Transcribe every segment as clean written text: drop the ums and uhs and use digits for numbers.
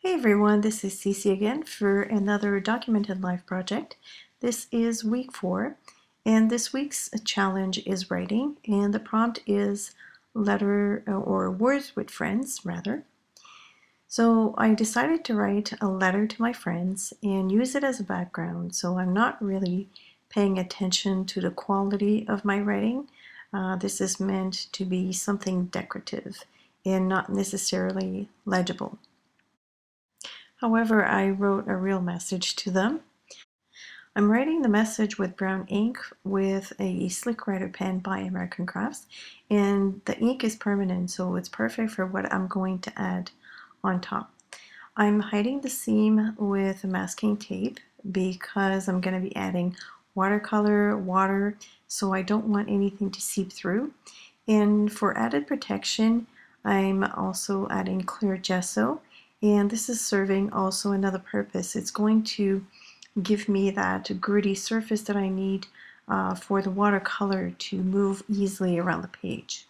Hey everyone, this is CeeCee again for another documented life project. This is week 4, and this week's challenge is writing, and the prompt is letter or words with friends, rather. So I decided to write a letter to my friends and use it as a background, so I'm not really paying attention to the quality of my writing. This is meant to be something decorative and not necessarily legible. However, I wrote a real message to them. I'm writing the message with brown ink with a Slick Writer pen by American Crafts, and the ink is permanent, so it's perfect for what I'm going to add on top. I'm hiding the seam with masking tape because I'm going to be adding watercolor, water, so I don't want anything to seep through. And for added protection, I'm also adding clear gesso, and this is serving also another purpose. It's going to give me that gritty surface that I need for the watercolor to move easily around the page.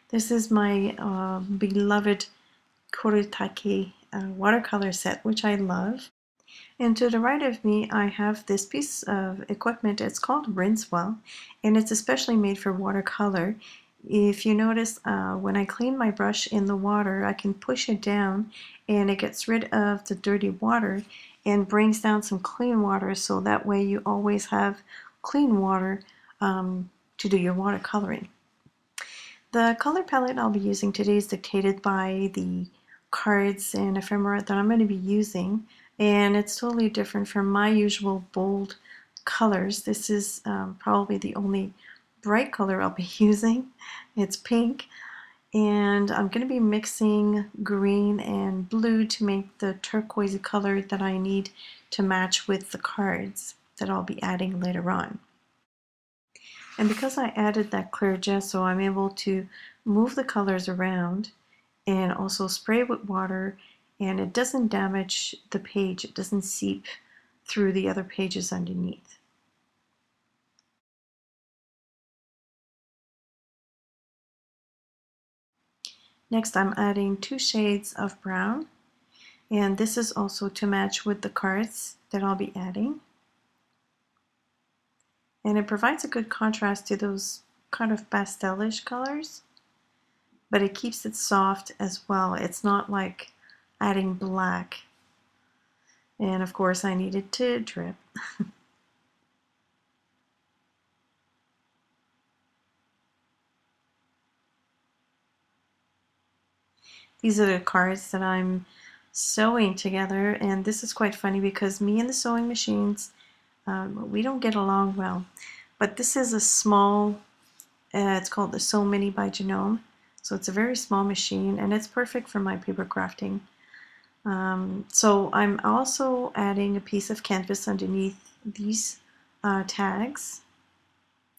This is my beloved Kurotake watercolor set, which I love. And to the right of me, I have this piece of equipment. It's called Rinsewell, and it's especially made for watercolor. If you notice, when I clean my brush in the water, I can push it down and it gets rid of the dirty water and brings down some clean water, so that way you always have clean water to do your watercoloring. The color palette I'll be using today is dictated by the cards and ephemera that I'm going to be using, and it's totally different from my usual bold colors. This is probably the only bright color I'll be using. It's pink, and I'm going to be mixing green and blue to make the turquoise color that I need to match with the cards that I'll be adding later on. And because I added that clear gesso, I'm able to move the colors around and also spray with water, and it doesn't damage the page. It doesn't seep through the other pages underneath. Next, I'm adding 2 shades of brown, and this is also to match with the cards that I'll be adding. And it provides a good contrast to those kind of pastelish colors, but it keeps it soft as well. It's not like adding black. And of course I needed to drip. These are the cards that I'm sewing together, and this is quite funny because me and the sewing machines, we don't get along well. But this is a small, it's called the Sew Mini by Genome. So it's a very small machine, and it's perfect for my paper crafting. So I'm also adding a piece of canvas underneath these tags.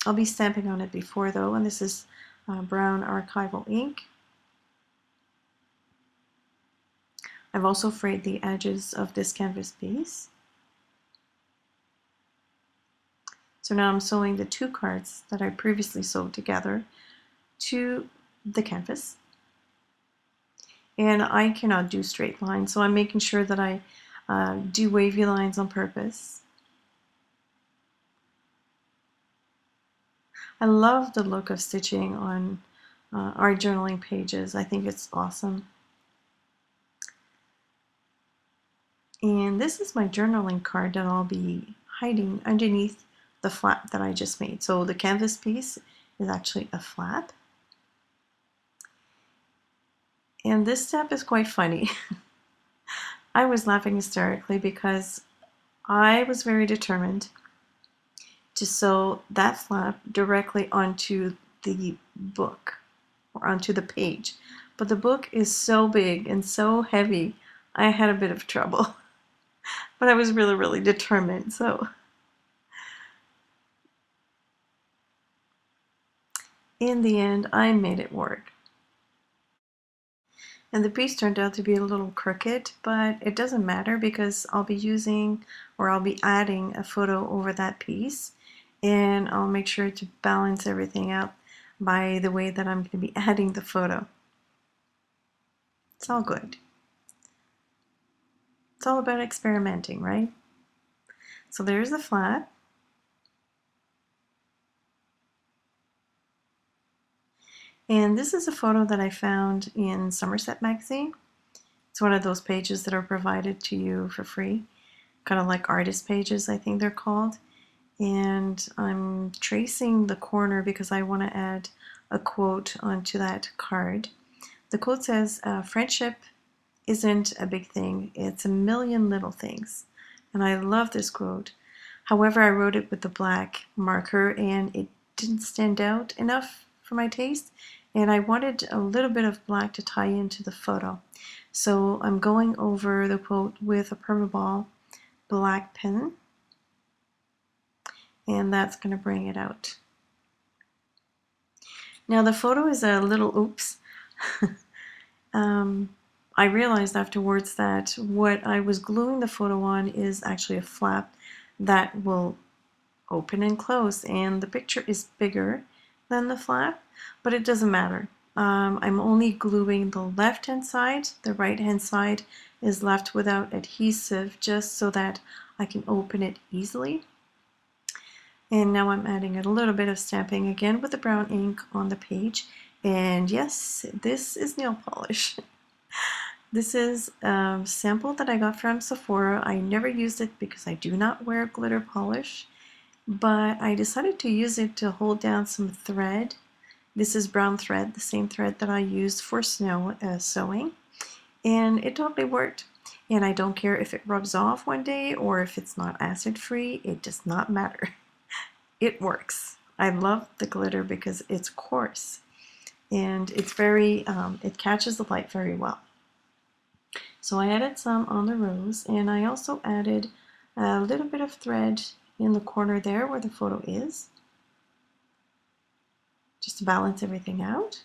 I'll be stamping on it before though, and this is brown archival ink. I've also frayed the edges of this canvas piece. So now I'm sewing the 2 cards that I previously sewed together to the canvas. And I cannot do straight lines, so I'm making sure that I do wavy lines on purpose. I love the look of stitching on our journaling pages. I think it's awesome. And this is my journaling card that I'll be hiding underneath the flap that I just made. So the canvas piece is actually a flap. And this step is quite funny. I was laughing hysterically because I was very determined to sew that flap directly onto the book or onto the page. But the book is so big and so heavy, I had a bit of trouble. But I was really, really determined, so. In the end, I made it work. And the piece turned out to be a little crooked, but it doesn't matter because I'll be using, or I'll be adding a photo over that piece, and I'll make sure to balance everything out by the way that I'm going to be adding the photo. It's all good. It's all about experimenting, right? So there's the flat. And this is a photo that I found in Somerset magazine. It's one of those pages that are provided to you for free, kind of like artist pages, I think they're called. And I'm tracing the corner because I want to add a quote onto that card. The quote says, friendship isn't a big thing, it's a million little things. And I love this quote. However, I wrote it with the black marker and it didn't stand out enough for my taste, and I wanted a little bit of black to tie into the photo. So I'm going over the quote with a Permaball black pen, and that's going to bring it out. Now the photo is a little oops. I realized afterwards that what I was gluing the photo on is actually a flap that will open and close, and the picture is bigger than the flap, but it doesn't matter. I'm only gluing the left hand side. The right hand side is left without adhesive just so that I can open it easily. And now I'm adding a little bit of stamping again with the brown ink on the page. And yes, this is nail polish. This is a sample that I got from Sephora. I never used it because I do not wear glitter polish, but I decided to use it to hold down some thread. This is brown thread, the same thread that I used for sewing, and it totally worked. And I don't care if it rubs off one day or if it's not acid free, it does not matter. It works. I love the glitter because it's coarse and it's very, it catches the light very well. So I added some on the rose, and I also added a little bit of thread in the corner there where the photo is, just to balance everything out.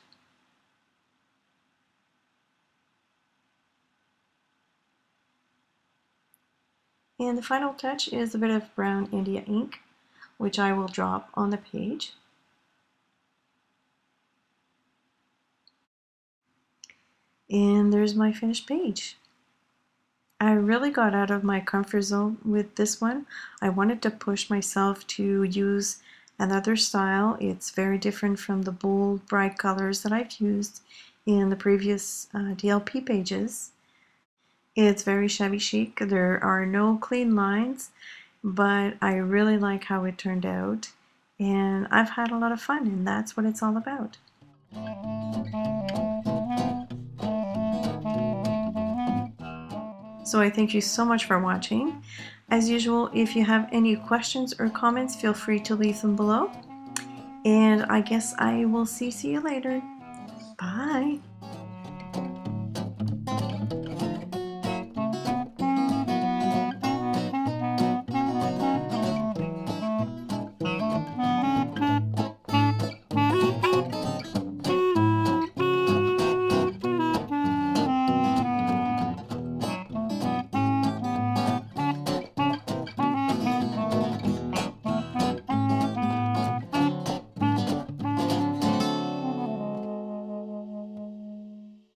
And the final touch is a bit of brown India ink, which I will drop on the page. And there's my finished page. I really got out of my comfort zone with this one. I wanted to push myself to use another style. It's very different from the bold, bright colors that I've used in the previous DLP pages. It's very shabby chic. There are no clean lines, but I really like how it turned out. And I've had a lot of fun, and that's what it's all about. So I thank you so much for watching. As usual, if you have any questions or comments, feel free to leave them below. And I guess I will see you later. Bye.